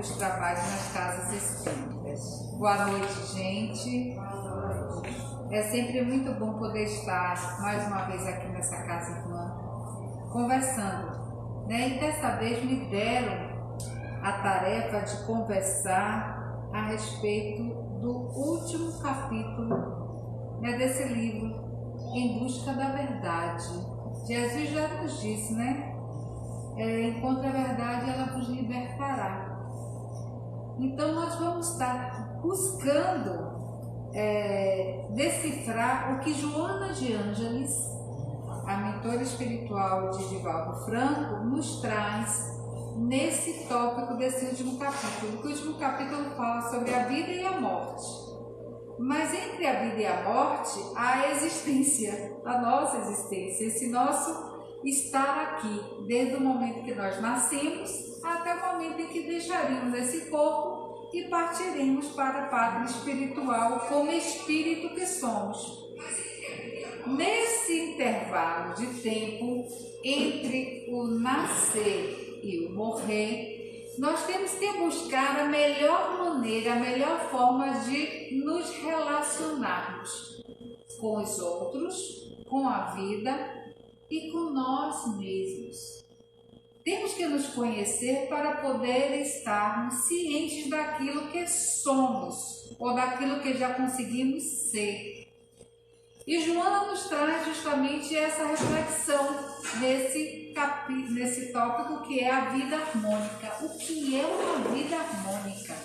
os trabalhos nas casas espíritas. Boa noite, gente. É sempre muito bom poder estar mais uma vez aqui nessa casa irmã, conversando, né? E dessa vez me deram a tarefa de conversar a respeito do último capítulo, né, desse livro, Em Busca da Verdade. Jesus já nos disse, né? Encontre a verdade, ela vos libertará. Então nós vamos estar buscando decifrar o que Joana de Ângeles, a mentora espiritual de Divaldo Franco, nos traz nesse tópico desse último capítulo. O último capítulo fala sobre a vida e a morte. Mas entre a vida e a morte, há a existência, a nossa existência, esse nosso estar aqui, desde o momento que nós nascemos até o momento em que deixaríamos esse corpo e partiremos para a pátria espiritual como espírito que somos. Nesse intervalo de tempo entre o nascer e o morrer, nós temos que buscar a melhor maneira, a melhor forma de nos relacionarmos com os outros, com a vida e com nós mesmos. Temos que nos conhecer para poder estarmos cientes daquilo que somos ou daquilo que já conseguimos ser. E Joana nos traz justamente essa reflexão nesse tópico que é a vida harmônica. O que é uma vida harmônica?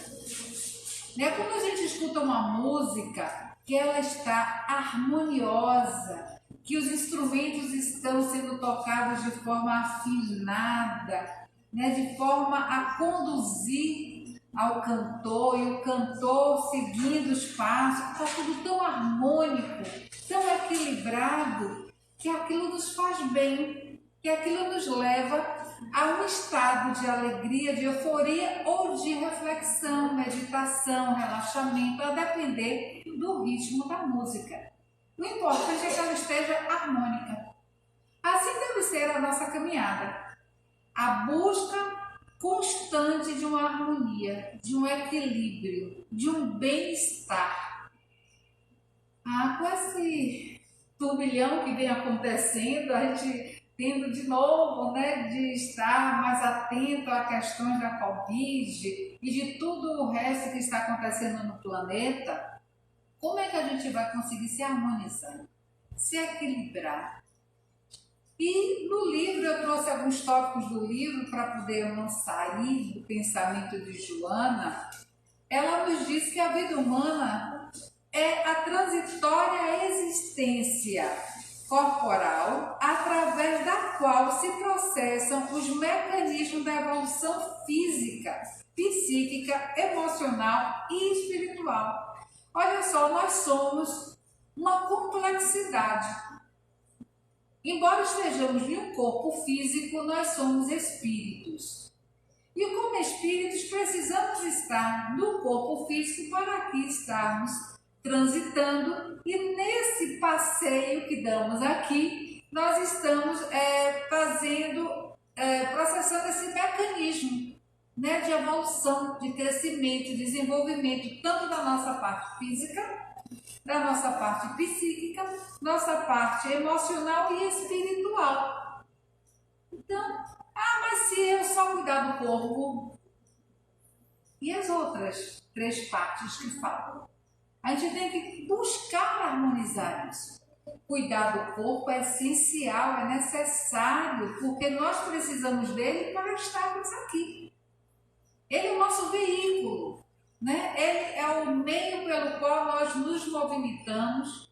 Né? Quando a gente escuta uma música que ela está harmoniosa, que os instrumentos estão sendo tocados de forma afinada, né, de forma a conduzir ao cantor, e o cantor seguindo os passos, está tudo tão harmônico, tão equilibrado, que aquilo nos faz bem, que aquilo nos leva a um estado de alegria, de euforia ou de reflexão, meditação, relaxamento, a depender do ritmo da música. O importante é que ela esteja harmônica. Assim deve ser a nossa caminhada. A busca constante de uma harmonia, de um equilíbrio, de um bem-estar. Com esse turbilhão que vem acontecendo, a gente tendo de novo, né, de estar mais atento a questões da Covid e de tudo o resto que está acontecendo no planeta. Como é que a gente vai conseguir se harmonizar, se equilibrar? E no livro, eu trouxe alguns tópicos do livro para poder não sair do pensamento de Joana. Ela nos diz que a vida humana é a transitória existência corporal através da qual se processam os mecanismos da evolução física, psíquica, emocional e espiritual. Olha só, nós somos uma complexidade. Embora estejamos em um corpo físico, nós somos espíritos. E como espíritos, precisamos estar no corpo físico para aqui estarmos transitando. E nesse passeio que damos aqui, nós estamos processando esse mecanismo, né, de evolução, de crescimento, de desenvolvimento, tanto da nossa parte física, da nossa parte psíquica, nossa parte emocional e espiritual. Então, mas se eu só cuidar do corpo, e as outras 3 partes que faltam? A gente tem que buscar harmonizar isso. Cuidar do corpo é essencial, é necessário, porque nós precisamos dele para estarmos aqui. Ele é o nosso veículo, né? Ele é o meio pelo qual nós nos movimentamos,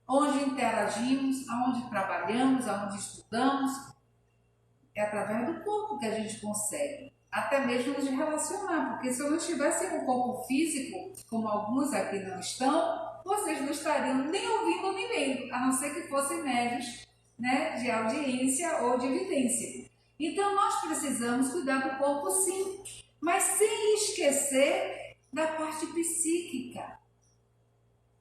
onde interagimos, aonde trabalhamos, aonde estudamos. É através do corpo que a gente consegue, até mesmo nos relacionar, porque se eu não estivesse em um corpo físico, como alguns aqui não estão, vocês não estariam nem ouvindo nem vendo, a não ser que fossem médios, né, de audiência ou de evidência. Então nós precisamos cuidar do corpo sim, mas sem esquecer da parte psíquica.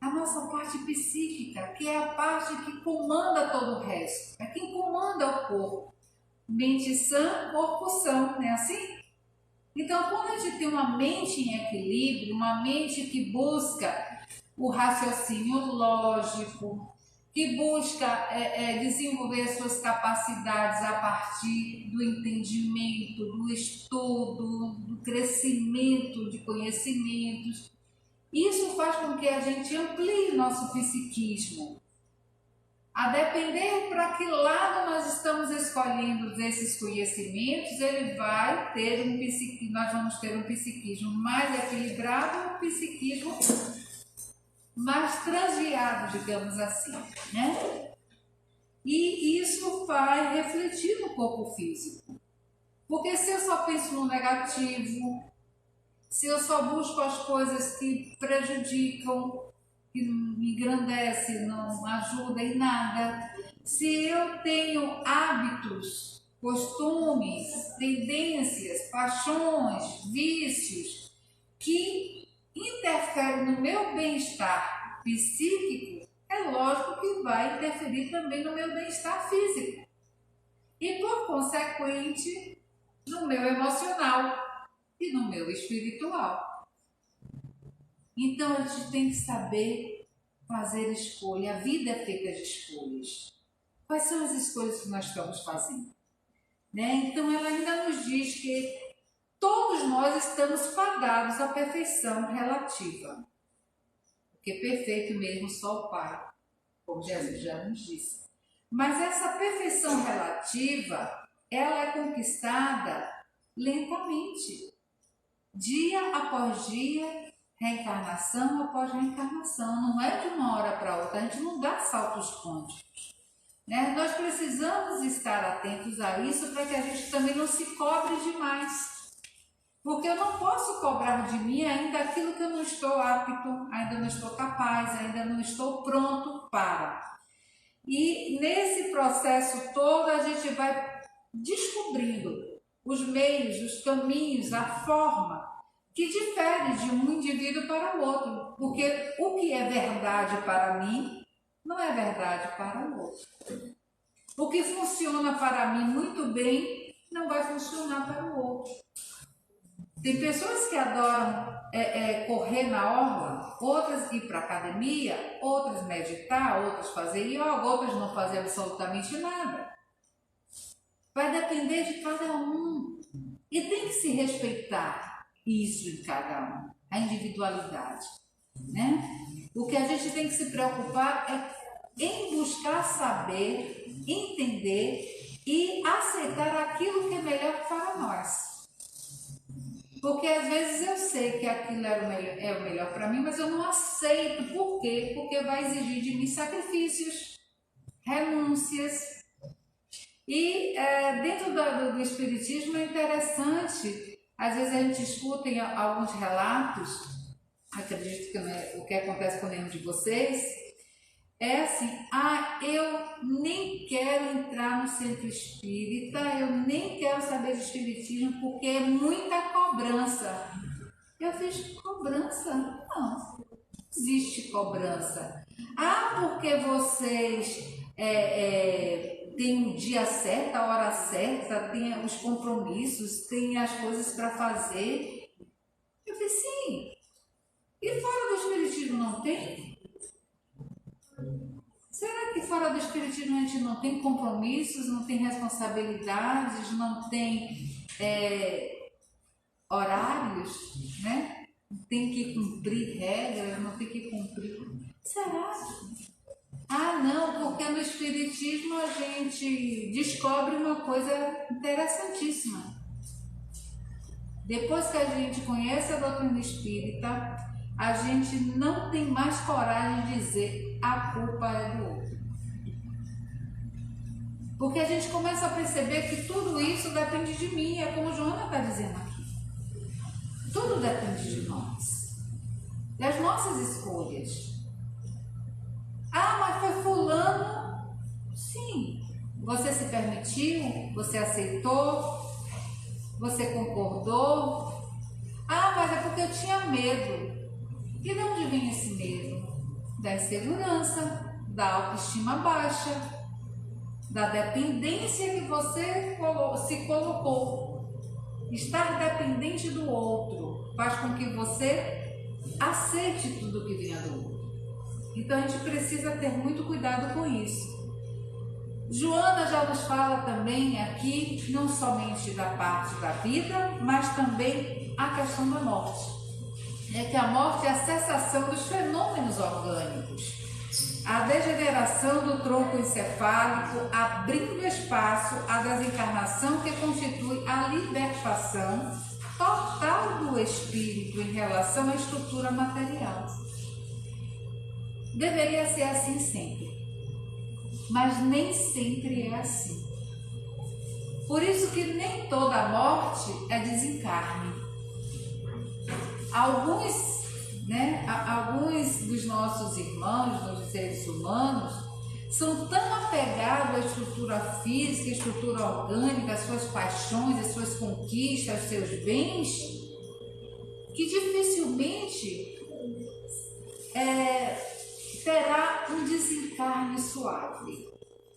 A nossa parte psíquica, que é a parte que comanda todo o resto, é quem comanda o corpo. Mente sã, corpo são, não é assim? Então, quando a gente tem uma mente em equilíbrio, uma mente que busca o raciocínio lógico, que busca desenvolver suas capacidades a partir do entendimento, do estudo, do crescimento de conhecimentos, isso faz com que a gente amplie nosso psiquismo. A depender para que lado nós estamos escolhendo desses conhecimentos, ele vai ter nós vamos ter um psiquismo mais equilibrado, um psiquismo mais transviado, digamos assim, né? E isso vai refletir no corpo físico. Porque se eu só penso no negativo, se eu só busco as coisas que prejudicam, que não me engrandece, não ajuda em nada, se eu tenho hábitos, costumes, tendências, paixões, vícios que interferem no meu bem-estar psíquico, é lógico que vai interferir também no meu bem-estar físico e, por consequente, no meu emocional e no meu espiritual. Então a gente tem que saber fazer escolha. A vida é feita de escolhas. Quais são as escolhas que nós estamos fazendo? Né? Então ela ainda nos diz que todos nós estamos fadados à perfeição relativa. Porque perfeito mesmo só o Pai, como Jesus já nos disse. Mas essa perfeição relativa, ela é conquistada lentamente, dia após dia, reencarnação após reencarnação, não é de uma hora para outra, a gente não dá saltos quânticos. Né? Nós precisamos estar atentos a isso para que a gente também não se cobre demais. Porque eu não posso cobrar de mim ainda aquilo que eu não estou apto, ainda não estou capaz, ainda não estou pronto para. E nesse processo todo a gente vai descobrindo os meios, os caminhos, a forma que difere de um indivíduo para o outro, porque o que é verdade para mim não é verdade para o outro. O que funciona para mim muito bem não vai funcionar para o outro. Tem pessoas que adoram correr na orla, outras ir para a academia, outras meditar, outras fazer yoga, outras não fazer absolutamente nada. Vai depender de cada um. E tem que se respeitar isso em cada um, a individualidade, né? O que a gente tem que se preocupar é em buscar saber, entender e aceitar aquilo que é melhor para nós. Porque às vezes eu sei que aquilo é o melhor para mim, mas eu não aceito. Por quê? Porque vai exigir de mim sacrifícios, renúncias. E dentro do Espiritismo é interessante. Às vezes a gente escuta em alguns relatos, acredito que não é o que acontece com nenhum de vocês, é assim: eu nem quero entrar no centro espírita, eu nem quero saber de espiritismo porque é muita cobrança. Eu fiz cobrança? Não, existe cobrança. Porque vocês tem um dia certo, a hora certa, tem os compromissos, tem as coisas para fazer. Eu falei, sim. E fora do espiritismo não tem? Será que fora do espiritismo a gente não tem compromissos, não tem responsabilidades, não tem horários, né? Tem que cumprir regras, não tem que cumprir. Será? Não, porque no Espiritismo a gente descobre uma coisa interessantíssima. Depois que a gente conhece a doutrina espírita, a gente não tem mais coragem de dizer a culpa é do outro. Porque a gente começa a perceber que tudo isso depende de mim, é como Joana está dizendo aqui. Tudo depende de nós, das nossas escolhas. Mas foi fulano. Sim, você se permitiu, você aceitou, você concordou. Mas é porque eu tinha medo. E de onde vem esse medo? Da insegurança, da autoestima baixa, da dependência que você se colocou. estar dependente do outro, faz com que você aceite tudo que vem do outro. Então a gente precisa ter muito cuidado com isso. Joana já nos fala também aqui, não somente da parte da vida, mas também a questão da morte. É que a morte é a cessação dos fenômenos orgânicos, a degeneração do tronco encefálico, abrindo espaço à desencarnação, que constitui a libertação total do espírito em relação à estrutura material. Deveria ser assim sempre, mas nem sempre é assim. Por isso que nem toda morte é desencarne. Alguns dos nossos irmãos, dos seres humanos, são tão apegados à estrutura física, à estrutura orgânica, às suas paixões, às suas conquistas, aos seus bens, que dificilmente terá um desencarne suave,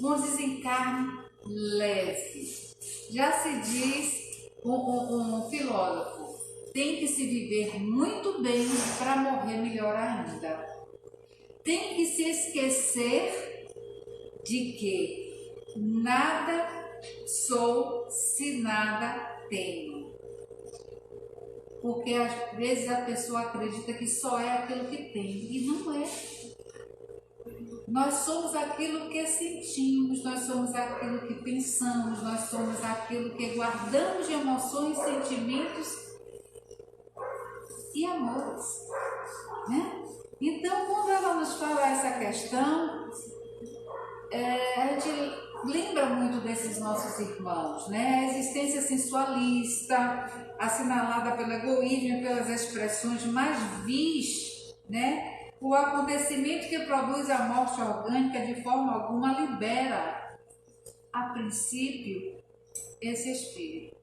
um desencarne leve. Já se diz um filósofo, tem que se viver muito bem para morrer melhor ainda. Tem que se esquecer de que nada sou se nada tenho. Porque às vezes a pessoa acredita que só é aquilo que tem, e não é. Nós somos aquilo que sentimos, nós somos aquilo que pensamos, nós somos aquilo que guardamos de emoções, sentimentos e amores, né? Então, quando ela nos fala essa questão, a gente lembra muito desses nossos irmãos, né? A existência sensualista, assinalada pelo egoísmo e pelas expressões mais vis, né? O acontecimento que produz a morte orgânica de forma alguma libera, a princípio, esse espírito.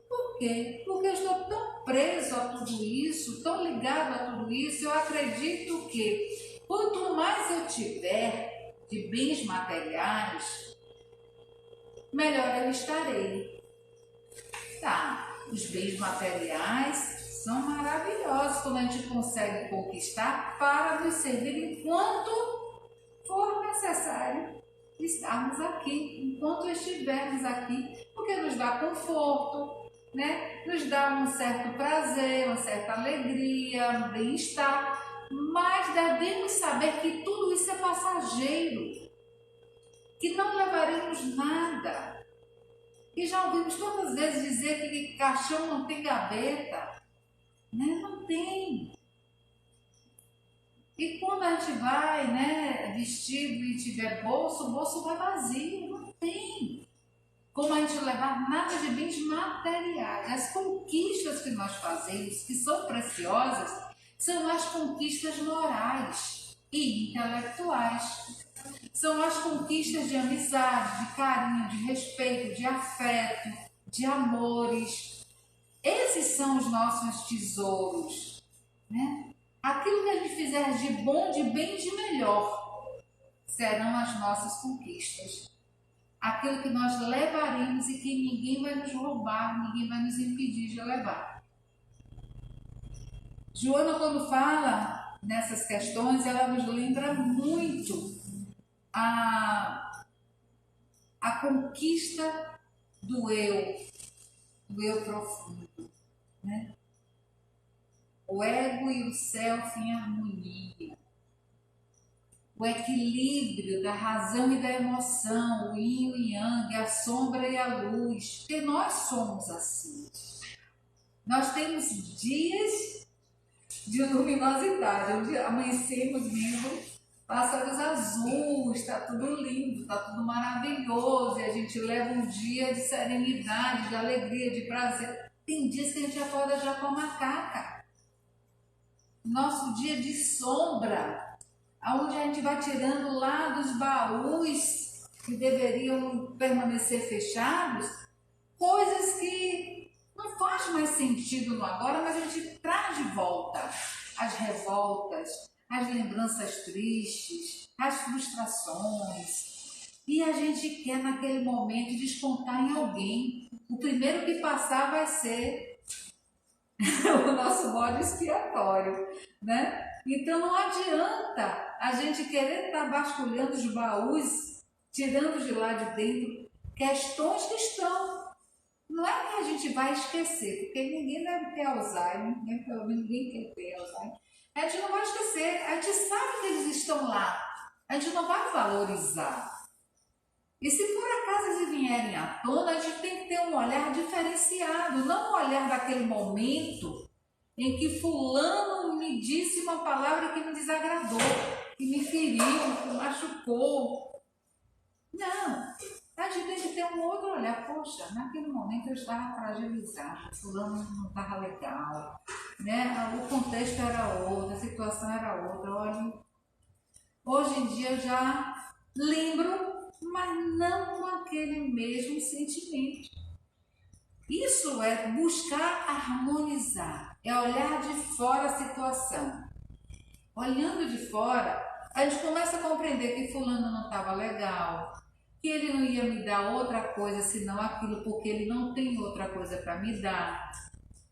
Por quê? Porque eu estou tão preso a tudo isso, tão ligado a tudo isso, eu acredito que quanto mais eu tiver de bens materiais, melhor eu estarei. Tá, os bens materiais são maravilhosos quando a gente consegue conquistar para nos servir enquanto for necessário estarmos aqui, enquanto estivermos aqui, porque nos dá conforto, né? Nos dá um certo prazer, uma certa alegria, um bem-estar, mas devemos saber que tudo isso é passageiro, que não levaremos nada. E já ouvimos tantas vezes dizer que caixão não tem gaveta, né? Não tem. E quando a gente vai, né, vestido e tiver bolso, o bolso vai vazio, não tem como a gente levar nada de bens materiais. As conquistas que nós fazemos, que são preciosas, são as conquistas morais e intelectuais. São as conquistas de amizade, de carinho, de respeito, de afeto, de amores. Esses são os nossos tesouros, né? Aquilo que a gente fizer de bom, de bem e de melhor serão as nossas conquistas. Aquilo que nós levaremos e que ninguém vai nos roubar, ninguém vai nos impedir de levar. Joana, quando fala nessas questões, ela nos lembra muito a conquista do eu profundo, né? O ego e o self em harmonia. O equilíbrio da razão e da emoção, o yin e o yang, a sombra e a luz, porque nós somos assim. Nós temos dias de luminosidade, onde amanhecemos vendo pássaros azuis, está tudo lindo, está tudo maravilhoso, e a gente leva um dia de serenidade, de alegria, de prazer. Tem dias que a gente acorda já com a macaca. Nosso dia de sombra, onde a gente vai tirando lá dos baús que deveriam permanecer fechados, coisas que não faz mais sentido no agora, mas a gente traz de volta as revoltas, as lembranças tristes, as frustrações, E a gente quer naquele momento descontar em alguém. O primeiro que passar vai ser o nosso bode expiatório, né? Então não adianta a gente querer estar vasculhando os baús, tirando de lá de dentro questões que estão. Não é que a gente vai esquecer, porque ninguém deve ter Alzheimer, né? Pelo menos ninguém quer ter Alzheimer. A gente não vai esquecer, a gente sabe que eles estão lá, a gente não vai valorizar. E se por acaso eles vierem à tona, a gente tem que ter um olhar diferenciado, não um olhar daquele momento em que fulano me disse uma palavra que me desagradou, que me feriu, que me machucou. Não, a gente tem que ter um outro olhar. Poxa, naquele momento eu estava fragilizada, fulano não estava legal, né? O contexto era outro, a situação era outra. Olha, hoje em dia eu já lembro, mas não com aquele mesmo sentimento. Isso é buscar harmonizar, é olhar de fora a situação. Olhando de fora, a gente começa a compreender que fulano não estava legal, que ele não ia me dar outra coisa senão aquilo, porque ele não tem outra coisa para me dar.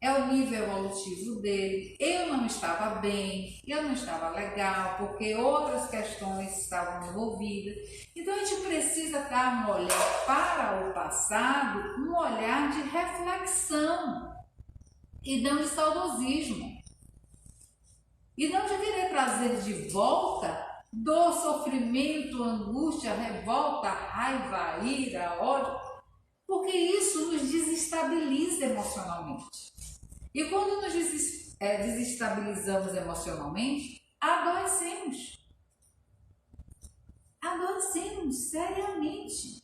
É o nível evolutivo dele. Eu não estava bem, eu não estava legal, porque outras questões estavam envolvidas. Então a gente precisa dar um olhar para o passado, um olhar de reflexão e não de saudosismo. E não de querer trazer de volta dor, sofrimento, angústia, revolta, raiva, ira, ódio, porque isso nos desestabiliza emocionalmente. E quando nos desestabilizamos emocionalmente, adoecemos. Adoecemos seriamente.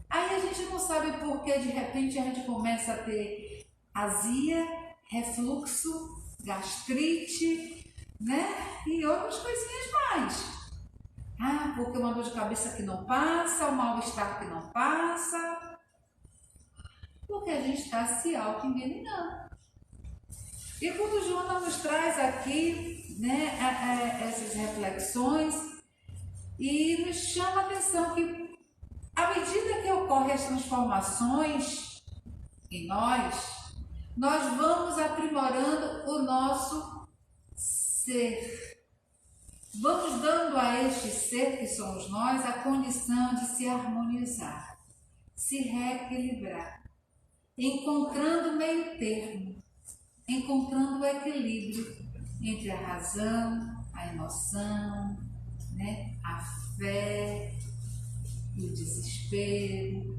Aí a gente não sabe por que de repente a gente começa a ter azia, refluxo, gastrite, né? E outras coisinhas mais. Ah, porque uma dor de cabeça que não passa, um mal-estar que não passa. Porque a gente está se auto-envenenando. E quando Joana nos traz aqui, né, essas reflexões e nos chama a atenção que à medida que ocorrem as transformações em nós vamos aprimorando o nosso ser. Vamos dando a este ser que somos nós a condição de se harmonizar, se reequilibrar, encontrando meio termo, encontrando o equilíbrio entre a razão, a emoção, né, a fé, o desespero.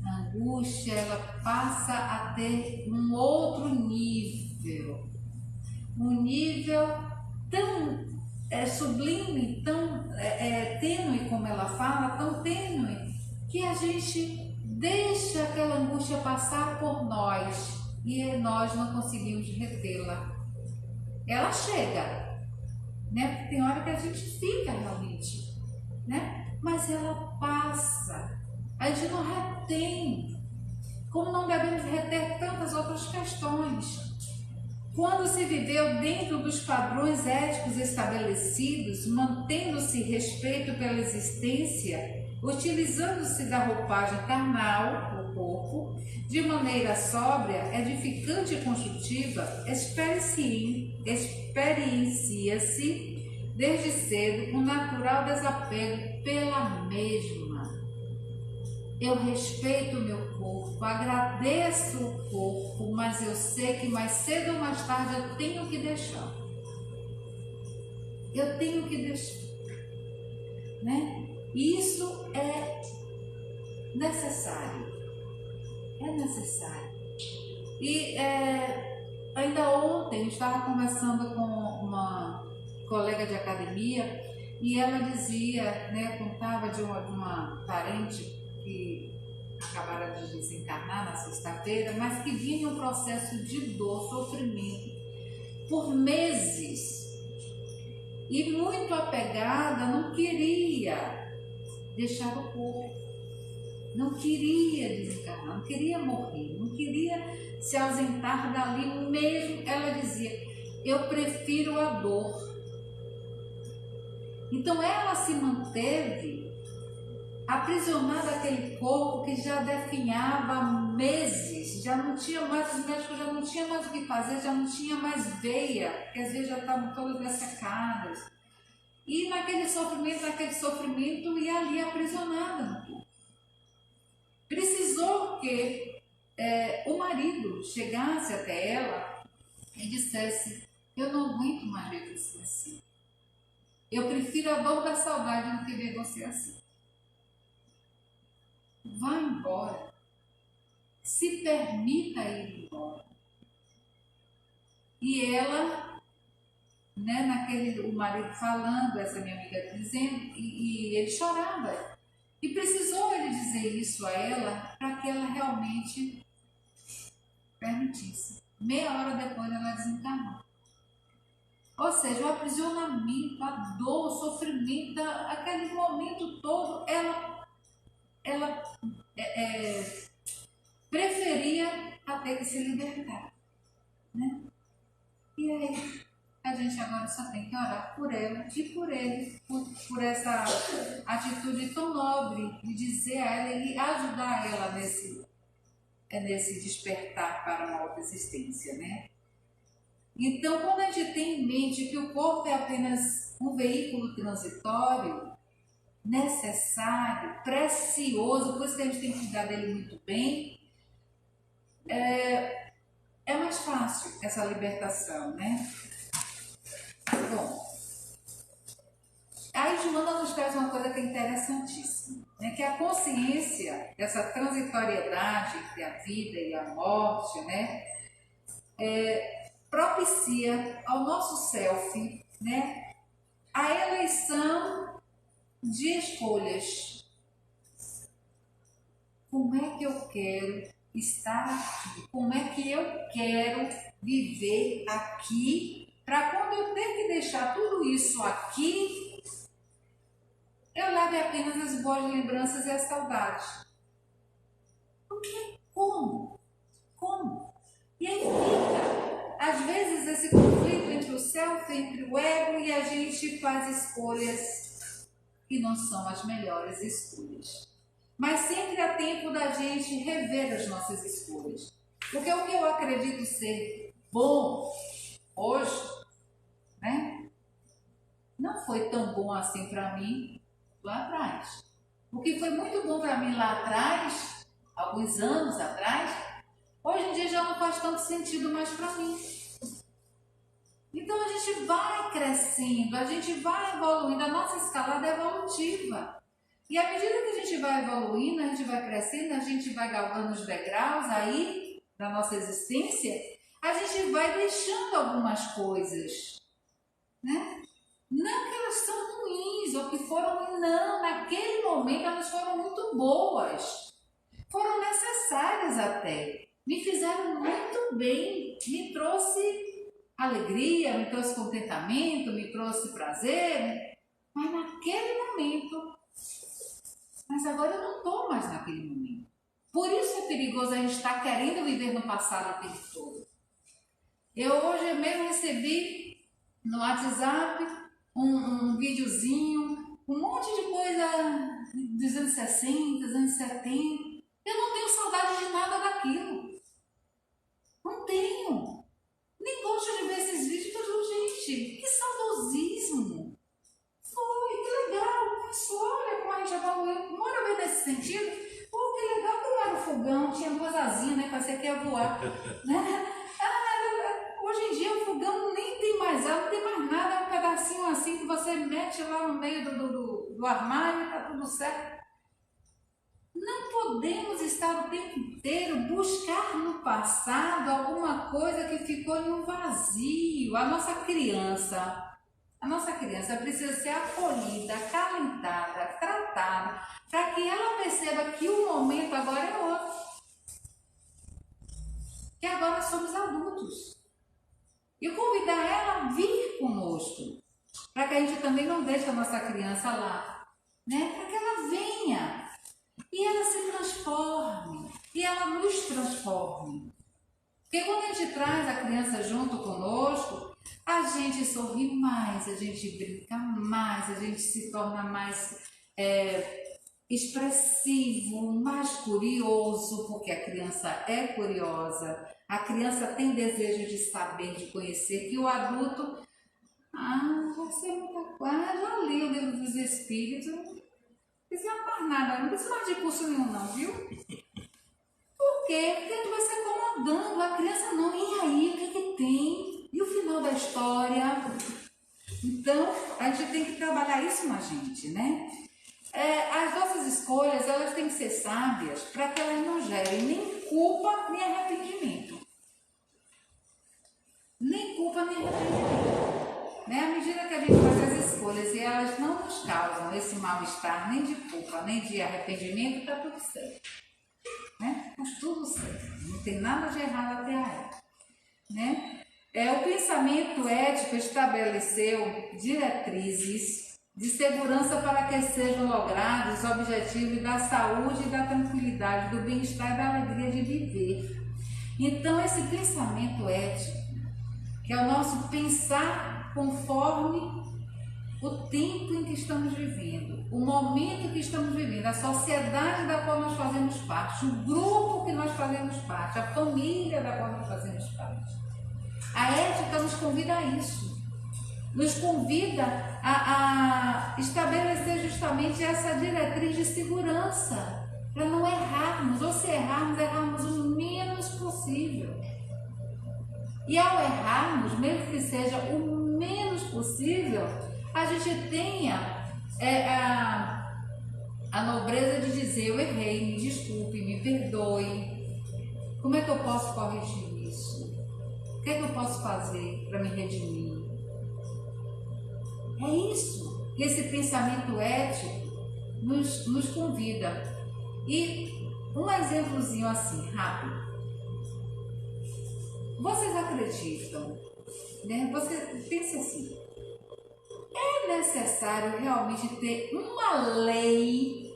A angústia, ela passa a ter um outro nível, um nível tão sublime, tão tênue, como ela fala, tão tênue, que a gente deixa aquela angústia passar por nós e nós não conseguimos retê-la. Ela chega, né? Porque tem hora que a gente fica realmente, né? Mas ela passa. A gente não retém, como não devemos reter tantas outras questões. Quando se viveu dentro dos padrões éticos estabelecidos, mantendo-se respeito pela existência, utilizando-se da roupagem carnal, o corpo, de maneira sóbria, edificante e construtiva, experiencia-se desde cedo um natural desapego pela mesma. Eu respeito o meu corpo, agradeço o corpo, mas eu sei que mais cedo ou mais tarde eu tenho que deixar. Eu tenho que deixar, né? Isso é necessário. É necessário. E ainda ontem eu estava conversando com uma colega de academia e ela dizia, né, contava de uma parente que acabara de desencarnar na sexta-feira, mas que vinha em um processo de dor, sofrimento, por meses. E muito apegada, não queria deixar o corpo, não queria desencarnar, não queria morrer, não queria se ausentar dali mesmo. Ela dizia, eu prefiro a dor. Então ela se manteve aprisionada àquele corpo que já definhava há meses, já não tinha mais, os médicos já não tinham mais o que fazer, já não tinha mais veia, porque as veias já estavam todas dessecadas. E naquele sofrimento, e ali aprisionada no corpo. Precisou que o marido chegasse até ela e dissesse: eu não aguento mais ver você assim. Eu prefiro a dor da saudade do que ver você assim. Vá embora. Se permita ir embora. E ela, o marido falando, essa minha amiga dizendo, e ele chorava. E precisou ele dizer isso a ela para que ela realmente permitisse. Meia hora depois ela desencarnou. Ou seja, o aprisionamento, a dor, o sofrimento, aquele momento todo, ela preferia até que se libertar, né? E aí, a gente agora só tem que orar por ela e por ele, por essa atitude tão nobre de dizer a ela e ajudar ela nesse despertar para uma outra existência, né? Então, quando a gente tem em mente que o corpo é apenas um veículo transitório, necessário, precioso, por isso que a gente tem que cuidar dele muito bem, é mais fácil essa libertação, né? Bom, aí Joana nos traz uma coisa que é interessantíssima, né? Que a consciência dessa transitoriedade entre a vida e a morte, né? Propicia ao nosso self, né? A eleição de escolhas. Como é que eu quero estar aqui? Como é que eu quero viver aqui? Para quando eu ter que deixar tudo isso aqui, eu leve apenas as boas lembranças e as saudades. Porque como? Como? E aí fica, às vezes, esse conflito entre o self, entre o ego, e a gente faz escolhas que não são as melhores escolhas. Mas sempre há tempo da gente rever as nossas escolhas. Porque o que eu acredito ser bom hoje, né, não foi tão bom assim para mim lá atrás. O que foi muito bom para mim lá atrás, alguns anos atrás, hoje em dia já não faz tanto sentido mais para mim. Então a gente vai crescendo, a gente vai evoluindo, a nossa escalada é evolutiva. E à medida que a gente vai evoluindo, a gente vai crescendo, a gente vai galgando os degraus aí da nossa existência, a gente vai deixando algumas coisas, né? Não que elas são ruins ou que foram, não, naquele momento elas foram muito boas, foram necessárias até, me fizeram muito bem, me trouxe alegria, me trouxe contentamento, me trouxe prazer, mas naquele momento. Mas agora eu não estou mais naquele momento. Por isso é perigoso a gente estar querendo viver no passado o tempo todo. Eu hoje mesmo recebi no WhatsApp um videozinho, um monte de coisa dos anos 60, dos anos 70. Eu não tenho saudade de nada daquilo. Não tenho. Nem gosto de ver esses vídeos, mas, gente, que saudosismo. Foi, que legal. Mas olha como a gente evoluiu. Bora ver nesse sentido. Pô, que legal como era o fogão, tinha duas asinhas, né? Parecia que ia voar. Né? Hoje em dia o fogão nem tem mais ar, não tem mais nada, é um pedacinho assim que você mete lá no meio do armário e tá tudo certo. Não podemos estar o tempo inteiro buscar no passado alguma coisa que ficou em um vazio. A nossa criança precisa ser acolhida, acalentada, tratada, para que ela perceba que o momento agora é outro. Que agora somos adultos. E convidar ela a vir conosco, para que a gente também não deixe a nossa criança lá, né? Para que ela venha e ela se transforme, e ela nos transforme. Porque quando a gente traz a criança junto conosco, a gente sorri mais, a gente brinca mais, a gente se torna mais expressivo, mais curioso, porque a criança é curiosa, a criança tem desejo de saber, de conhecer, que o adulto, já sei muita coisa, já li o livro dos Espíritos, não precisa mais nada, não precisa mais de curso nenhum não, viu? Por quê? Porque tu vai se acomodando, a criança não, e aí, o que tem? E o final da história? Então, a gente tem que trabalhar isso na gente, né? As nossas escolhas, elas têm que ser sábias para que elas não gerem nem culpa, nem arrependimento. Nem culpa, nem arrependimento. Né? À medida que a gente faz as escolhas e elas não nos causam esse mal-estar, nem de culpa, nem de arrependimento, está tudo certo. Né? Está tudo certo. Não tem nada de errado até aí. Né? O pensamento ético estabeleceu diretrizes de segurança para que sejam logrados os objetivos da saúde e da tranquilidade, do bem-estar e da alegria de viver. Então, esse pensamento ético, que é o nosso pensar conforme o tempo em que estamos vivendo, o momento que estamos vivendo, a sociedade da qual nós fazemos parte, o grupo que nós fazemos parte, a família da qual nós fazemos parte. A ética nos convida a isso. Nos convida a estabelecer justamente essa diretriz de segurança, para não errarmos, ou se errarmos o menos possível. E ao errarmos, mesmo que seja o menos possível, a gente tenha a nobreza de dizer: eu errei, me desculpe, me perdoe. Como é que eu posso corrigir isso? O que é que eu posso fazer para me redimir? É isso que esse pensamento ético nos convida. E um exemplozinho assim, rápido. Vocês acreditam, né? Você pensa assim, é necessário realmente ter uma lei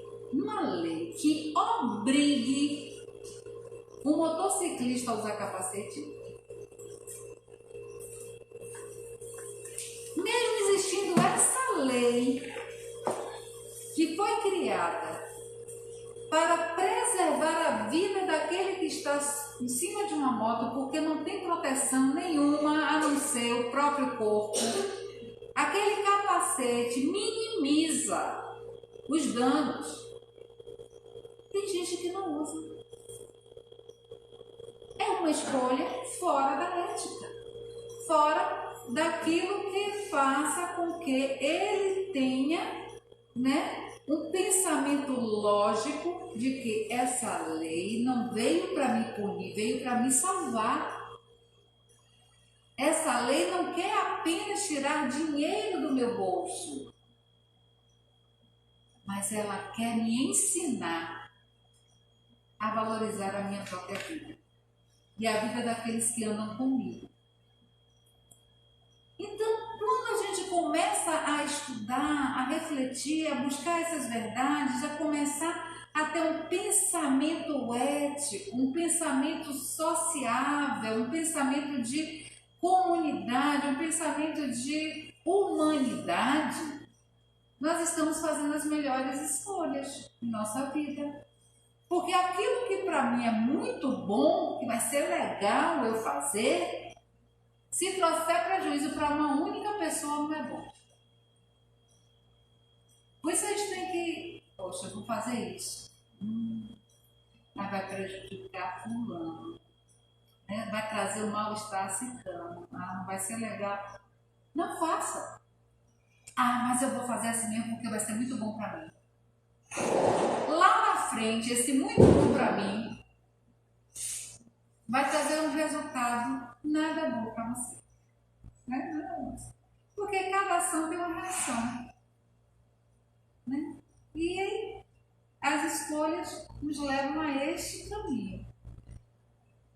que obrigue o motociclista a usar capacete? Mesmo existindo essa lei que foi criada para preservar a vida daquele que está em cima de uma moto, porque não tem proteção nenhuma a não ser o próprio corpo, aquele capacete minimiza os danos. Tem gente que não usa. É uma escolha fora da ética, fora daquilo que faça com que ele tenha, né, um pensamento lógico de que essa lei não veio para me punir, veio para me salvar. Essa lei não quer apenas tirar dinheiro do meu bolso, mas ela quer me ensinar a valorizar a minha própria vida e a vida daqueles que andam comigo. Então, quando a gente começa a estudar, a refletir, a buscar essas verdades, a começar a ter um pensamento ético, um pensamento sociável, um pensamento de comunidade, um pensamento de humanidade, nós estamos fazendo as melhores escolhas em nossa vida. Porque aquilo que para mim é muito bom, que vai ser legal eu fazer, se trouxer prejuízo para uma única pessoa, não é bom. Por isso a gente tem que, poxa, eu vou fazer isso. Mas vai prejudicar fulano. Né? Vai trazer o mal-estar a ciclano. Não vai ser legal. Não faça. Mas eu vou fazer assim mesmo porque vai ser muito bom para mim. Lá na frente, esse muito bom para mim vai trazer um resultado nada bom para você. Né? Porque cada ação tem uma reação. Né? E aí, as escolhas nos levam a este caminho.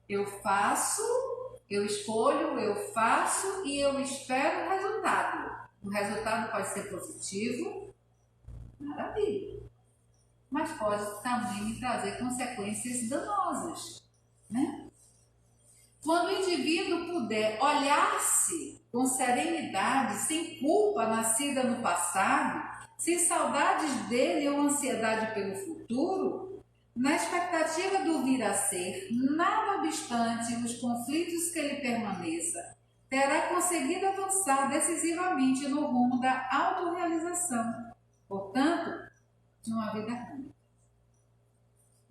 Eu faço, eu escolho, eu faço e eu espero o resultado. O resultado pode ser positivo, maravilha. Mas pode também me trazer consequências danosas. Né? Quando o indivíduo puder olhar-se com serenidade, sem culpa nascida no passado, sem saudades dele ou ansiedade pelo futuro, na expectativa do vir a ser, nada obstante os conflitos que ele permaneça, terá conseguido avançar decisivamente no rumo da autorrealização, portanto, de uma vida harmônica.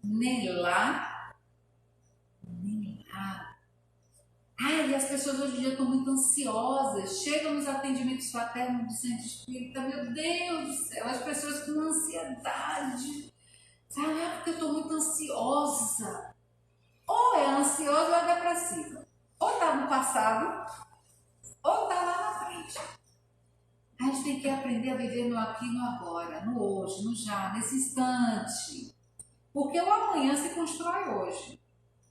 Nem lá, nem lá. Ai, as pessoas hoje em dia estão muito ansiosas, chegam nos atendimentos fraternos do centro espírita, meu Deus do céu, as pessoas com ansiedade, sabe, porque eu estou muito ansiosa. Ou é ansiosa ou é depressiva, ou está no passado, ou está lá na frente. A gente tem que aprender a viver no aqui e no agora, no hoje, no já, nesse instante. Porque o amanhã se constrói hoje.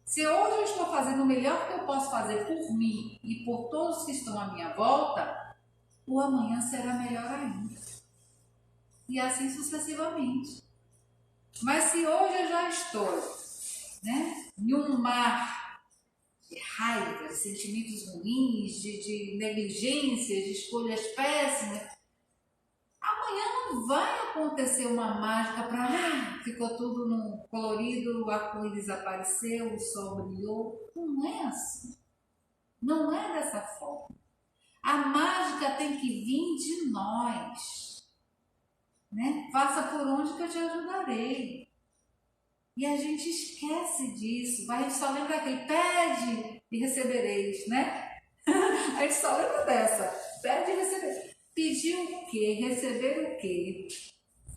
Se hoje eu estou fazendo o melhor que eu posso fazer por mim e por todos que estão à minha volta, o amanhã será melhor ainda. E assim sucessivamente. Mas se hoje eu já estou, em um mar de raiva, de sentimentos ruins, de negligência, de escolhas péssimas, amanhã não vai acontecer uma mágica para ficou tudo no colorido, o arco-íris desapareceu, o sol brilhou. Não é assim. Não é dessa forma. A mágica tem que vir de nós. Faça por onde que eu te ajudarei. E a gente esquece disso. A gente só lembra daquele pede e recebereis, A gente só lembra dessa. Pede e recebereis. Pedir o quê? Receber o quê?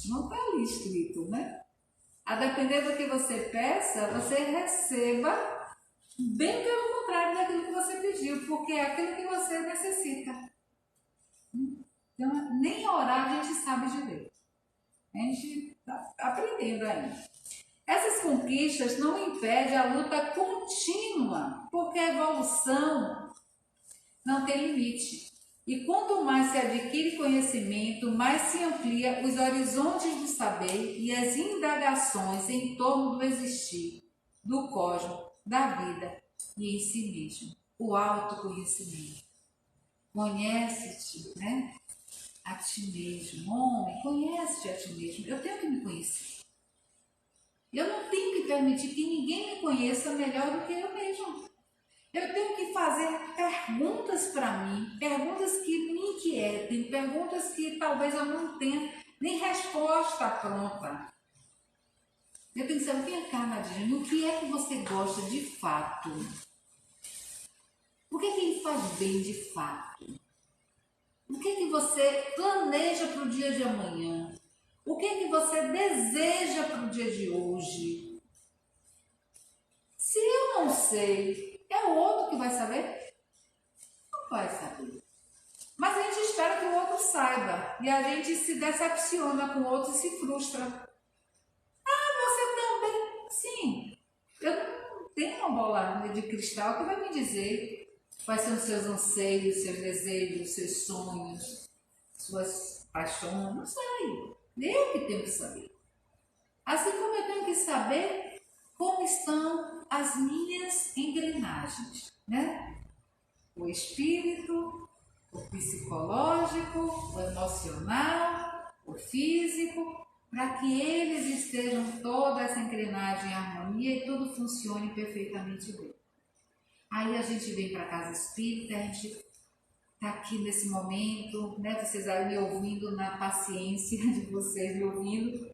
Não está ali escrito, A depender do que você peça, você receba bem pelo contrário daquilo que você pediu, porque é aquilo que você necessita. Então, nem orar a gente sabe direito. A gente está aprendendo ainda. Essas conquistas não impedem a luta contínua, porque a evolução não tem limite. E quanto mais se adquire conhecimento, mais se amplia os horizontes do saber e as indagações em torno do existir, do cosmos, da vida e em si mesmo. O autoconhecimento. Conhece-te, a ti mesmo. Homem, conhece-te a ti mesmo. Eu tenho que me conhecer. Eu não tenho que permitir que ninguém me conheça melhor do que eu mesmo. Eu tenho que fazer perguntas para mim, perguntas que me inquietem, perguntas que talvez eu não tenha nem resposta pronta. Eu tenho que saber, vem cá, Nadine, o que é que você gosta de fato? O que é que lhe faz bem de fato? O que é que você planeja para o dia de amanhã? O que é que você deseja para o dia de hoje? Se eu não sei, é o outro que vai saber? Não vai saber. Mas a gente espera que o outro saiba. E a gente se decepciona com o outro e se frustra. Você também? Sim. Eu não tenho uma bola de cristal que vai me dizer quais são os seus anseios, seus desejos, seus sonhos, suas paixões. Não sei. Eu que tenho que saber. Assim como eu tenho que saber como estão as minhas engrenagens, O espírito, o psicológico, o emocional, o físico, para que eles estejam toda essa engrenagem em harmonia e tudo funcione perfeitamente bem. Aí a gente vem para a casa espírita, a gente está aqui nesse momento, Vocês aí me ouvindo, na paciência de vocês me ouvindo.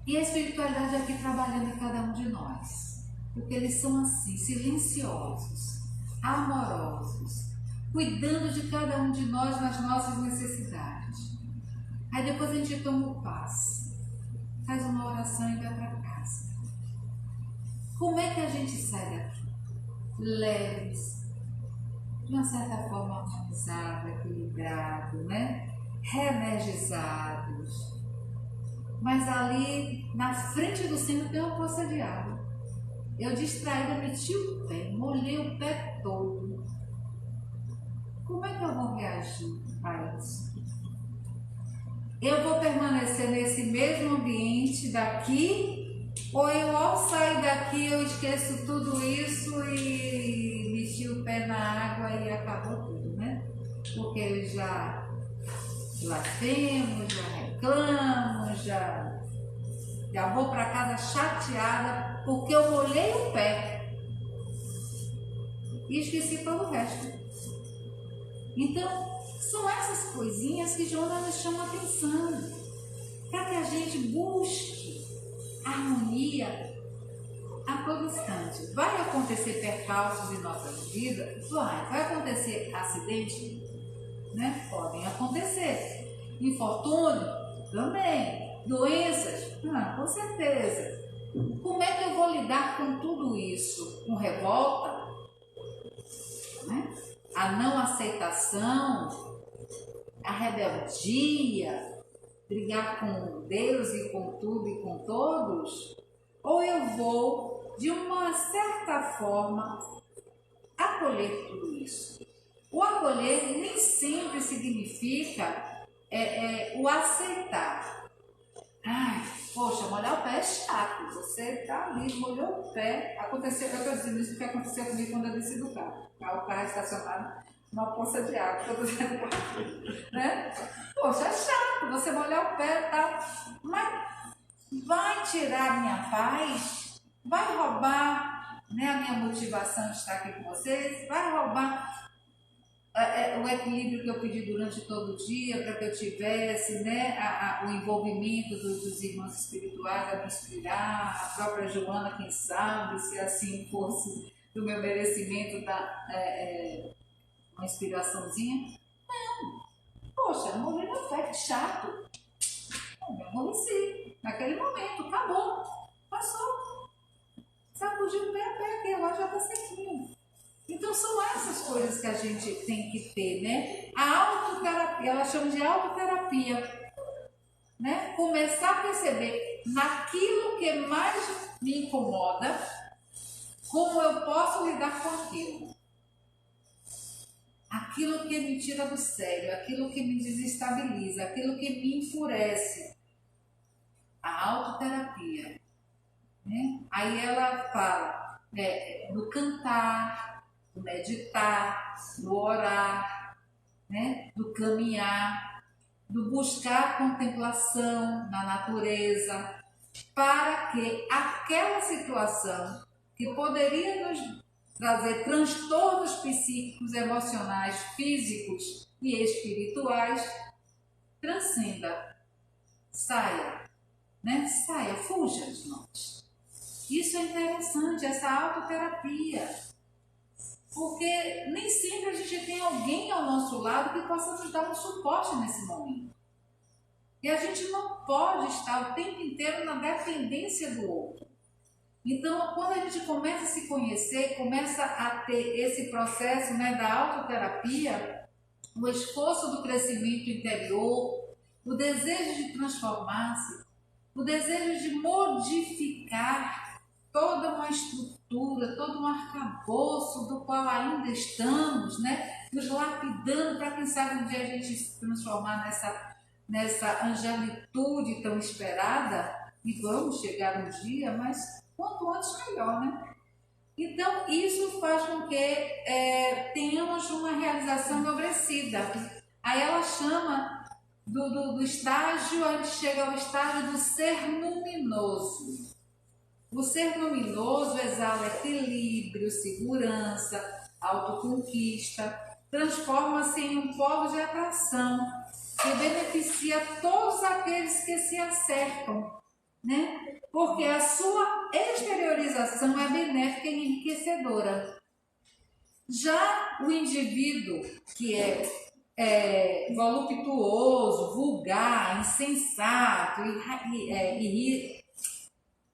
E a espiritualidade aqui trabalhando em cada um de nós. Porque eles são assim, silenciosos, amorosos, cuidando de cada um de nós nas nossas necessidades. Aí depois a gente toma o passe, faz uma oração e vai para casa. Como é que a gente sai daqui? Leves, de uma certa forma harmonizado, equilibrado, Reenergizados. Mas ali na frente do centro tem uma poça de água. Eu distraída meti o pé, molhei o pé todo. Como é que eu vou reagir a isso? Eu vou permanecer nesse mesmo ambiente daqui? Ou eu, ao sair daqui, eu esqueço tudo isso e meti o pé na água e acabou tudo, Porque eu já blasfemo, já reclamo, já vou para casa chateada porque eu molhei o pé e esqueci todo o resto. Então, são essas coisinhas que Jonas nos chama a atenção, para que a gente busque harmonia a todo instante. Vai acontecer percalços em nossas vidas? Vai acontecer acidentes? Né? Podem acontecer. Infortúnio? Também. Doenças? Com certeza. Como é que eu vou lidar com tudo isso? Com revolta? Né? A não aceitação? A rebeldia? Brigar com Deus e com tudo e com todos? Ou eu vou, de uma certa forma, acolher tudo isso? O acolher nem sempre significa o aceitar. Ai, poxa, molhar o pé é chato. Você tá ali, molhou o pé. Aconteceu, eu estou dizendo isso porque aconteceu comigo quando eu desci do carro. O carro estacionado numa poça de água, estou dizendo né? Poxa, é chato você molhar o pé, tá? Mas vai tirar a minha paz? Vai roubar, né, a minha motivação de estar aqui com vocês? Vai roubar o equilíbrio que eu pedi durante todo o dia para que eu tivesse, né, o envolvimento dos irmãos espirituais a me inspirar, a própria Joana, quem sabe, se assim fosse do meu merecimento dar uma inspiraçãozinha? Não. Poxa, morrer no pé, que chato. Eu amoleci naquele momento, acabou, passou. Sacudiu o pé aqui, agora já está sequinho. Então são essas coisas que a gente tem que ter, né? A autoterapia, ela chama de autoterapia, né? Começar a perceber naquilo que mais me incomoda, como eu posso lidar com aquilo. Aquilo que me tira do sério, aquilo que me desestabiliza, aquilo que me enfurece. A autoterapia, né? Aí ela fala no cantar, no meditar, no orar, né? Do caminhar, do buscar contemplação na natureza, para que aquela situação que poderia nos trazer transtornos psíquicos, emocionais, físicos e espirituais transcenda, saia, né? Saia, fuja de nós. Isso é interessante, essa autoterapia, porque nem sempre a gente tem alguém ao nosso lado que possa nos dar um suporte nesse momento. E a gente não pode estar o tempo inteiro na dependência do outro. Então, quando a gente começa a se conhecer, começa a ter esse processo, né, da autoterapia, o esforço do crescimento interior, o desejo de transformar-se, o desejo de modificar toda uma estrutura, todo um arcabouço do qual ainda estamos, né, nos lapidando para quem sabe um dia a gente se transformar nessa angelitude tão esperada, e vamos chegar um dia, mas quanto antes melhor, né? Então, isso faz com que tenhamos uma realização enobrecida. Aí ela chama do estágio, a gente chega ao estágio do ser luminoso. O ser luminoso exala equilíbrio, segurança, autoconquista, transforma-se em um polo de atração que beneficia todos aqueles que se acercam, né? Porque a sua exteriorização é benéfica e enriquecedora. Já o indivíduo que é voluptuoso, vulgar, insensato,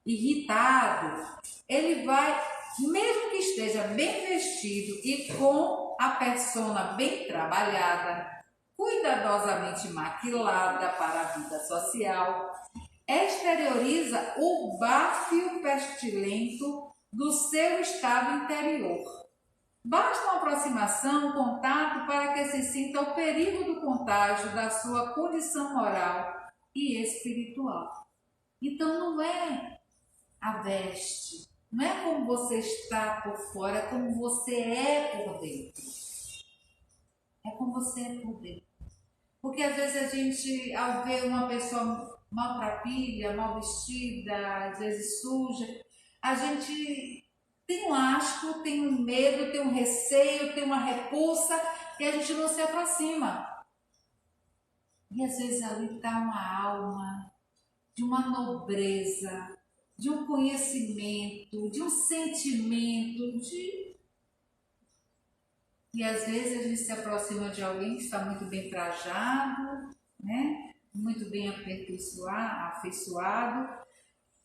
irritado, ele vai, mesmo que esteja bem vestido e com a persona bem trabalhada, cuidadosamente maquilada para a vida social, exterioriza o báfio pestilento do seu estado interior. Basta uma aproximação, um contato para que se sinta o perigo do contágio da sua condição moral e espiritual. Então não é a veste, não é como você está por fora, é como você é por dentro. É como você é por dentro. Porque às vezes a gente, ao ver uma pessoa maltrapilha, mal vestida, às vezes suja, a gente tem um asco, tem um medo, tem um receio, tem uma repulsa e a gente não se aproxima. E às vezes ali está uma alma de uma nobreza, de um conhecimento, de um sentimento, E às vezes a gente se aproxima de alguém que está muito bem trajado, né? Muito bem afeiçoado,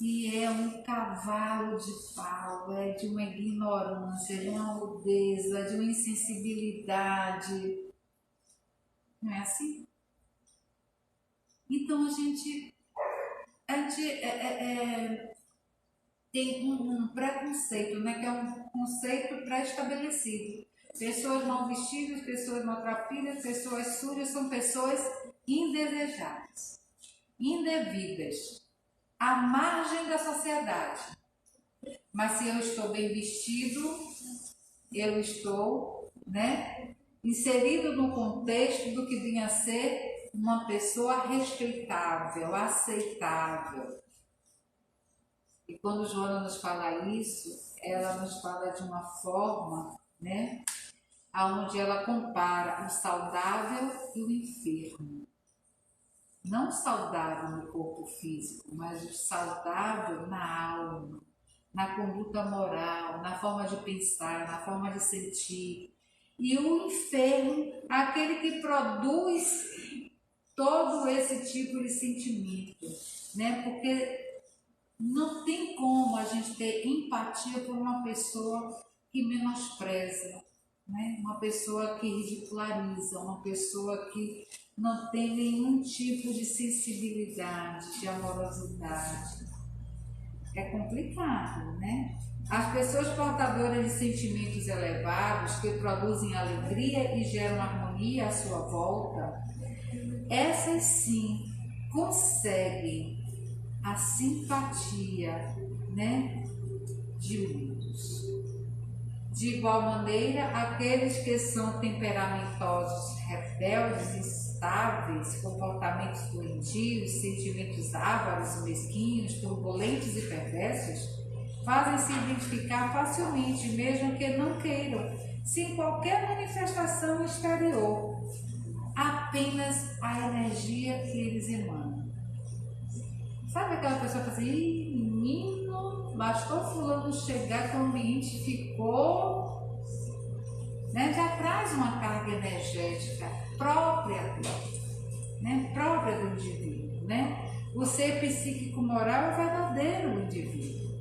e é um cavalo de pau, é de uma ignorância, de uma rudeza, de uma insensibilidade. Não é assim? Então a gente tem um preconceito, né? Que é um conceito pré-estabelecido. Pessoas mal vestidas, pessoas maltrapilhas, pessoas sujas são pessoas indesejáveis, indevidas, à margem da sociedade. Mas se eu estou bem vestido, eu estou, né, inserido no contexto do que vinha a ser uma pessoa respeitável, aceitável. E quando Joana nos fala isso, ela nos fala de uma forma, né, onde ela compara o saudável e o enfermo. Não saudável no corpo físico, mas o saudável na alma, na conduta moral, na forma de pensar, na forma de sentir. E o enfermo, aquele que produz todo esse tipo de sentimento, né? Porque não tem como a gente ter empatia por uma pessoa que menospreza, né? Uma pessoa que ridiculariza, uma pessoa que não tem nenhum tipo de sensibilidade, de amorosidade. É complicado, né? As pessoas portadoras de sentimentos elevados, que produzem alegria e geram harmonia à sua volta, essas sim conseguem a simpatia, né, de muitos. De igual maneira, aqueles que são temperamentosos, rebeldes, instáveis, comportamentos doentios, sentimentos ávaros, mesquinhos, turbulentes e perversos, fazem-se identificar facilmente, mesmo que não queiram, sem qualquer manifestação exterior, apenas a energia que eles emanam. Sabe aquela pessoa que fala assim, menino, bastou fulano chegar que o ambiente ficou, né? Já traz uma carga energética própria dele, né? Própria do indivíduo, né? O ser psíquico moral é o verdadeiro indivíduo,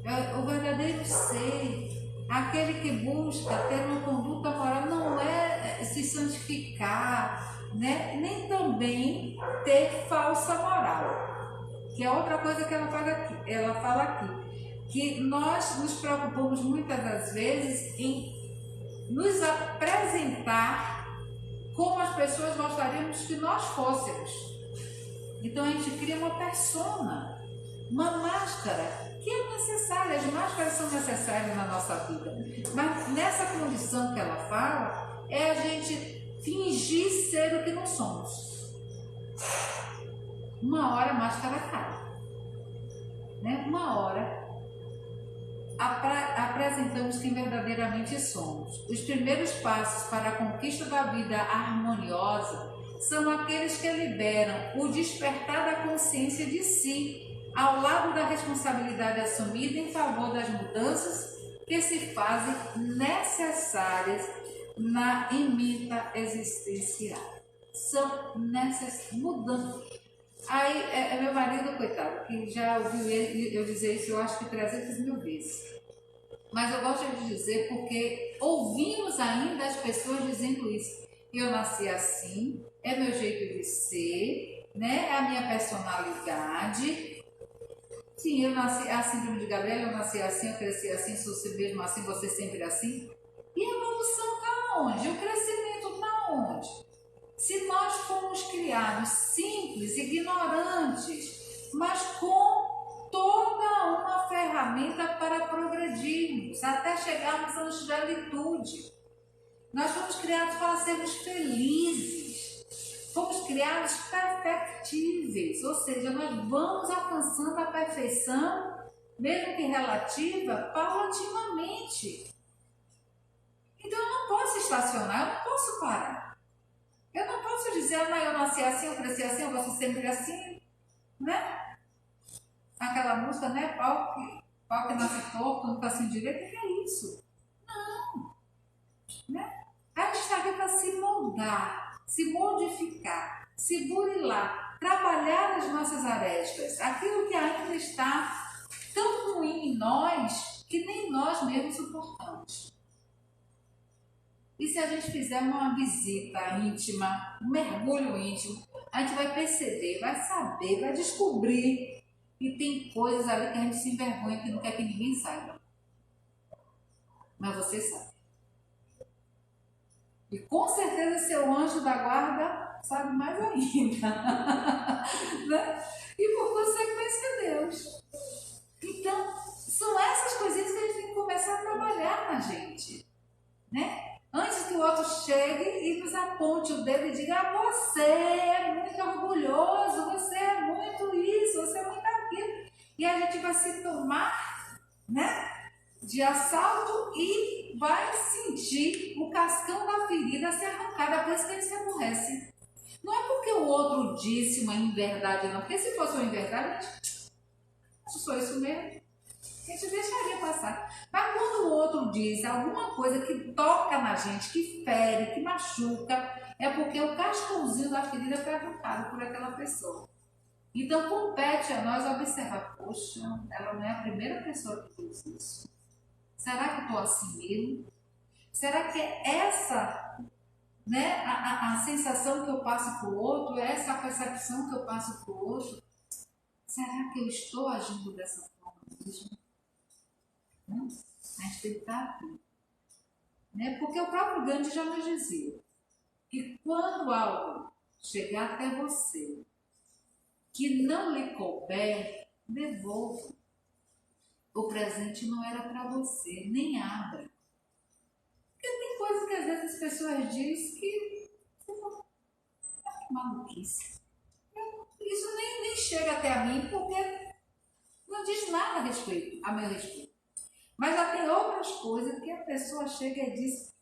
é o verdadeiro ser, aquele que busca ter uma conduta moral, não é se santificar, né? Nem também ter falsa moral. Que é outra coisa que ela fala aqui, que nós nos preocupamos muitas das vezes em nos apresentar como as pessoas gostaríamos que nós fôssemos. Então a gente cria uma persona, uma máscara, que é necessária, as máscaras são necessárias na nossa vida. Mas nessa condição que ela fala, é a gente fingir ser o que não somos. Uma hora a máscara cai, né? Uma hora apresentamos quem verdadeiramente somos. Os primeiros passos para a conquista da vida harmoniosa são aqueles que liberam o despertar da consciência de si, ao lado da responsabilidade assumida em favor das mudanças que se fazem necessárias na ementa existencial. São necessárias mudanças. Aí é meu marido, coitado, que já ouviu eu dizer isso, eu acho que 300 mil vezes. Mas eu gosto de dizer porque ouvimos ainda as pessoas dizendo isso. Eu nasci assim, é meu jeito de ser, né? É a minha personalidade. Sim, eu nasci, a síndrome de Gabriela, eu nasci assim, eu cresci assim, sou mesmo assim, você sempre assim. E a evolução está onde? O crescimento está onde? Se nós fomos criados simples, ignorantes, mas com toda uma ferramenta para progredirmos, até chegarmos à angelitude. Nós fomos criados para sermos felizes. fomos criados perfectíveis, ou seja, nós vamos alcançando a perfeição, mesmo que relativa, paulatinamente. Então eu não posso estacionar, eu não posso parar. Eu não posso dizer, eu nasci assim, eu cresci assim, eu vou ser sempre assim, né? Aquela música, né? Pau que nasce torto, nunca assim direito, o que é isso? Não, né? A gente está aqui para se moldar, se modificar, se burilar, trabalhar as nossas arestas, aquilo que ainda está tão ruim em nós que nem nós mesmos suportamos. E se a gente fizer uma visita íntima, um mergulho íntimo, a gente vai perceber, vai saber, vai descobrir que tem coisas ali que a gente se envergonha, que não quer que ninguém saiba. Mas você sabe. E com certeza seu anjo da guarda sabe mais ainda. Né? E por consequência Deus. Então, são essas coisinhas que a gente tem que começar a trabalhar na gente. Né? Antes que o outro chegue e nos aponte o dedo e diga, você é muito orgulhoso, você é muito isso, você é muito aquilo. E a gente vai se tomar, né, de assalto e vai sentir o cascão da ferida ser arrancada, por isso que ele se aborrece. Não é porque o outro disse uma inverdade, não, porque se fosse uma inverdade, a gente, só isso mesmo. A gente deixaria passar. Mas quando o outro diz alguma coisa que toca na gente, que fere, que machuca, é porque o cascãozinho da ferida foi arrancado por aquela pessoa. Então compete a nós observar, poxa, ela não é a primeira pessoa que fez isso. Será que eu estou assim mesmo? Será que é essa, né, a sensação que eu passo para o outro, é essa a percepção que eu passo para o outro? Será que eu estou agindo dessa forma mesmo? A gente tem que estar aqui. Né? Porque o próprio Gandhi já nos dizia que quando algo chegar até você que não lhe couber, devolva. O presente não era para você, nem abra. Porque tem coisas que às vezes as pessoas dizem que maluquice. Isso nem chega até a mim porque não diz nada a meu respeito. Mas já tem outras coisas que a pessoa chega e diz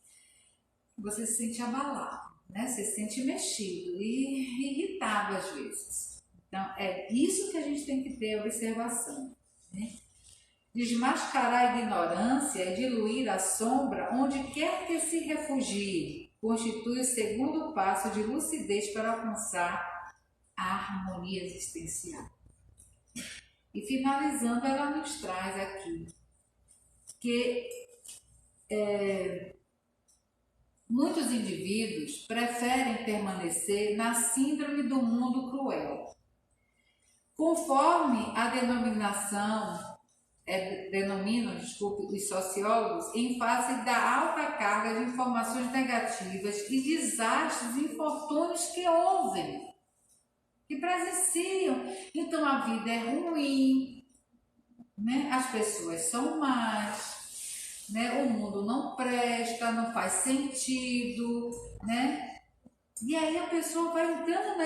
que você se sente abalado, né? Você se sente mexido e irritado às vezes. Então, é isso que a gente tem que ter observação. Né? Desmascarar a ignorância e diluir a sombra onde quer que se refugie constitui o segundo passo de lucidez para alcançar a harmonia existencial. E finalizando, ela nos traz aqui que muitos indivíduos preferem permanecer na síndrome do mundo cruel. Conforme a denominam os sociólogos, em face da alta carga de informações negativas e desastres e infortúnios que ouvem, que presenciam. Então a vida é ruim, né? As pessoas são más, né? O mundo não presta, não faz sentido, né? E aí a pessoa vai entrando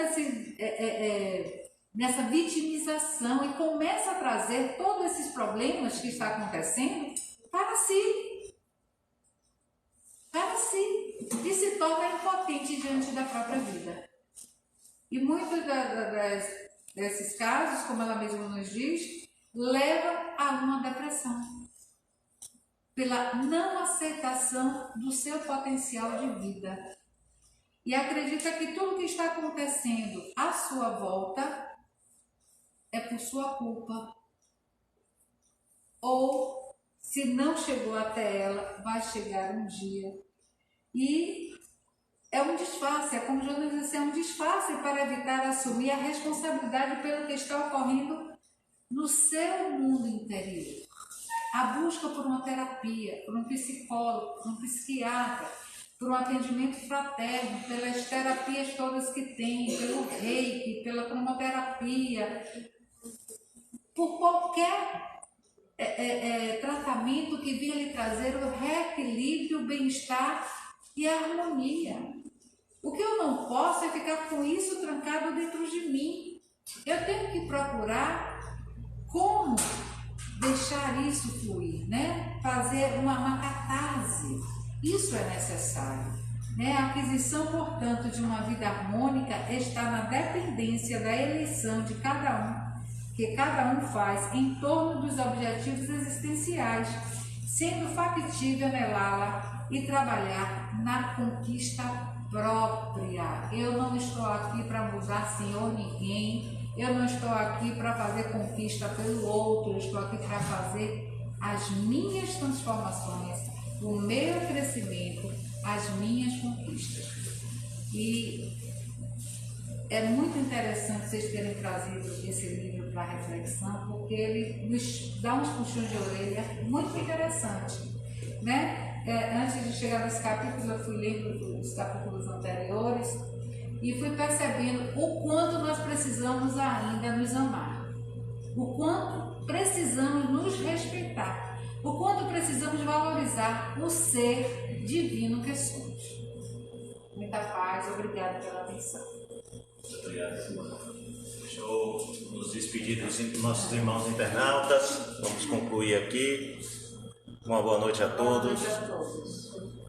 nessa vitimização e começa a trazer todos esses problemas que está acontecendo para si. Para si. E se torna impotente diante da própria vida. E muitos desses casos, como ela mesma nos diz, leva a uma depressão. Pela não aceitação do seu potencial de vida. E acredita que tudo que está acontecendo à sua volta é por sua culpa. Ou, se não chegou até ela, vai chegar um dia. E é um disfarce, é como Jonas disse, é um disfarce para evitar assumir a responsabilidade pelo que está ocorrendo no seu mundo interior. A busca por uma terapia, por um psicólogo, por um psiquiatra, por um atendimento fraterno, pelas terapias todas que tem, pelo reiki, pela cromoterapia, por qualquer tratamento que venha lhe trazer o reequilíbrio, o bem-estar e a harmonia. O que eu não posso é ficar com isso trancado dentro de mim. Eu tenho que procurar como deixar isso fluir, né? Fazer uma catarse. Isso é necessário. Né? A aquisição, portanto, de uma vida harmônica está na dependência da eleição de cada um, que cada um faz em torno dos objetivos existenciais, sendo factível anelá-la e trabalhar na conquista própria. Eu não estou aqui para mudar senhor ninguém, eu não estou aqui para fazer conquista pelo outro, eu estou aqui para fazer as minhas transformações, o meu crescimento, as minhas conquistas. E é muito interessante vocês terem trazido esse livro para reflexão, porque ele nos dá uns puxões de orelha muito interessante, né? Antes de chegar nesse capítulo, eu fui lendo os capítulos anteriores e fui percebendo o quanto nós precisamos ainda nos amar, o quanto precisamos nos respeitar, o quanto precisamos valorizar o ser divino que somos. Muita paz, obrigada pela atenção. Muito obrigado, Simone. Deixa eu nos despedir dos nossos irmãos internautas. Vamos concluir aqui. Uma boa noite a todos. Boa noite a todos.